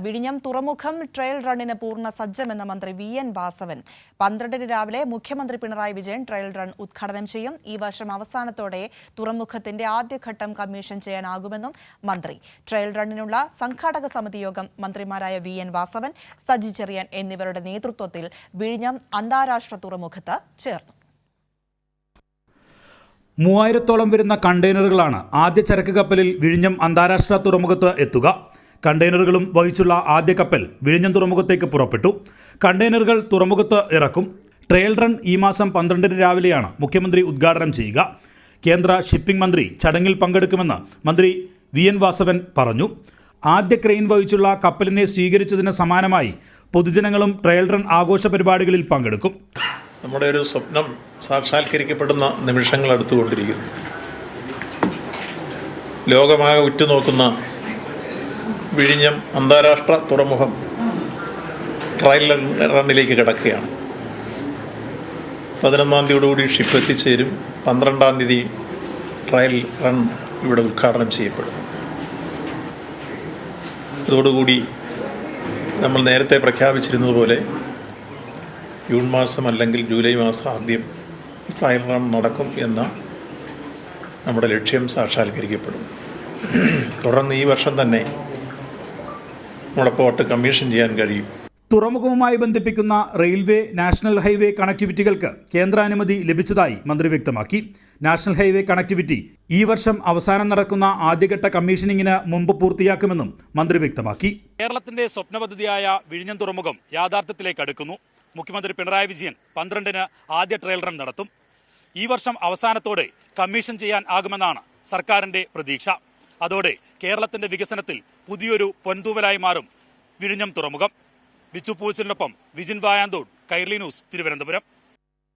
വിഴിഞ്ഞം തുറമുഖം ട്രയൽ റണ്ണിന് പൂർണ്ണ സജ്ജമെന്ന മന്ത്രി വി.എൻ. വാസവൻ 12-ന് രാവിലെ മുഖ്യമന്ത്രി പിണറായി വിജയൻ ട്രയൽ റൺ ഉദ്ഘാടനം ചെയ്യും. ഈ വർഷം അവസാനത്തോടെ തുറമുഖത്തിന്റെ ആദ്യഘട്ടം കമ്മീഷൻ ചെയ്യാനാകുമെന്നും മന്ത്രി. ട്രയൽ റണ്ണിനുള്ള സംഘാടക സമിതി യോഗം മന്ത്രിമാരായ വി.എൻ. വാസവൻ, സജി ചെറിയാൻ എന്നിവരുടെ നേതൃത്വത്തിൽ വിഴിഞ്ഞം അന്താരാഷ്ട്ര തുറമുഖത്ത് ചേർന്നു. 3000-ഓളം വരുന്ന കണ്ടെയ്നറുകളാണ് ആദ്യ ചരക്ക് കപ്പലിൽ വിഴിഞ്ഞം അന്താരാഷ്ട്ര തുറമുഖത്ത് എത്തുക. കണ്ടെയ്നറുകളും വഹിച്ചുള്ള ആദ്യ കപ്പൽ വിഴിഞ്ഞം തുറമുഖത്തേക്ക് പുറപ്പെട്ടു. കണ്ടെയ്നറുകൾ തുറമുഖത്ത് ഇറക്കും. ട്രയൽ റൺ ഈ മാസം 12-ന് രാവിലെയാണ് മുഖ്യമന്ത്രി ഉദ്ഘാടനം ചെയ്യുക. കേന്ദ്ര ഷിപ്പിംഗ് മന്ത്രി ചടങ്ങിൽ പങ്കെടുക്കുമെന്ന് മന്ത്രി വി.എൻ. വാസവൻ പറഞ്ഞു. ആദ്യ ക്രെയിൻ വഹിച്ചുള്ള കപ്പലിനെ സ്വീകരിച്ചതിന് സമാനമായി പൊതുജനങ്ങളും ട്രയൽ റൺ ആഘോഷ പരിപാടികളിൽ പങ്കെടുക്കും. നമ്മുടെ ഒരു സ്വപ്നം സാക്ഷാത്കരിക്കപ്പെടുന്ന നിമിഷങ്ങൾ അടുത്തുകൊണ്ടിരിക്കുന്നു. ലോകമാകെ ഉറ്റുനോക്കുന്ന വിഴിഞ്ഞം അന്താരാഷ്ട്ര തുറമുഖം ട്രയൽ റണ്ണിലേക്ക് കിടക്കുകയാണ്. 11-ാം തീയതിയോടുകൂടി ഷിപ്പ് എത്തിച്ചേരും. 12-ാം തീയതി ട്രയൽ റൺ ഇവിടെ ഉദ്ഘാടനം ചെയ്യപ്പെടും. അതോടുകൂടി നമ്മൾ നേരത്തെ പ്രഖ്യാപിച്ചിരുന്നതുപോലെ ജൂൺ മാസം അല്ലെങ്കിൽ ജൂലൈ മാസം ആദ്യം ട്രയൽ റൺ നടക്കും എന്ന നമ്മുടെ ലക്ഷ്യം സാക്ഷാത്കരിക്കപ്പെടും. തുടർന്ന് ഈ വർഷം തന്നെ നമ്മുടെ പോർട്ട് കമ്മീഷൻ ചെയ്യാൻ കഴിയും. തുറമുഖവുമായി ബന്ധിപ്പിക്കുന്ന റെയിൽവേ, നാഷണൽ ഹൈവേ കണക്ടിവിറ്റികൾക്ക് കേന്ദ്രാനുമതി ലഭിച്ചതായി മന്ത്രി വ്യക്തമാക്കി. നാഷണൽ ഹൈവേ കണക്ടിവിറ്റി ഈ വർഷം അവസാനം നടക്കുന്ന ആദ്യഘട്ട കമ്മീഷനിങ്ങിന് മുമ്പ് പൂർത്തിയാക്കുമെന്നും മന്ത്രി വ്യക്തമാക്കി. കേരളത്തിന്റെ സ്വപ്ന പദ്ധതിയായ വിഴിഞ്ഞം തുറമുഖം യാഥാർത്ഥ്യത്തിലേക്ക് അടുക്കുന്നു. മുഖ്യമന്ത്രി പിണറായി വിജയൻ 12-ന് ആദ്യ ട്രയൽ റൺ നടത്തും. ഈ വർഷം അവസാനത്തോടെ കമ്മീഷൻ ചെയ്യാൻ ആകുമെന്നാണ് സർക്കാരിന്റെ പ്രതീക്ഷ. അതോടെ കേരളത്തിന്റെ വികസനത്തിൽ പുതിയൊരു പൊൻതൂവലായി മാറും വിഴിഞ്ഞം തുറമുഖം. ബിച്ചു പൂച്ചലിനൊപ്പം വിജിൻ വായാന്തോട്, കൈരളി ന്യൂസ്, തിരുവനന്തപുരം.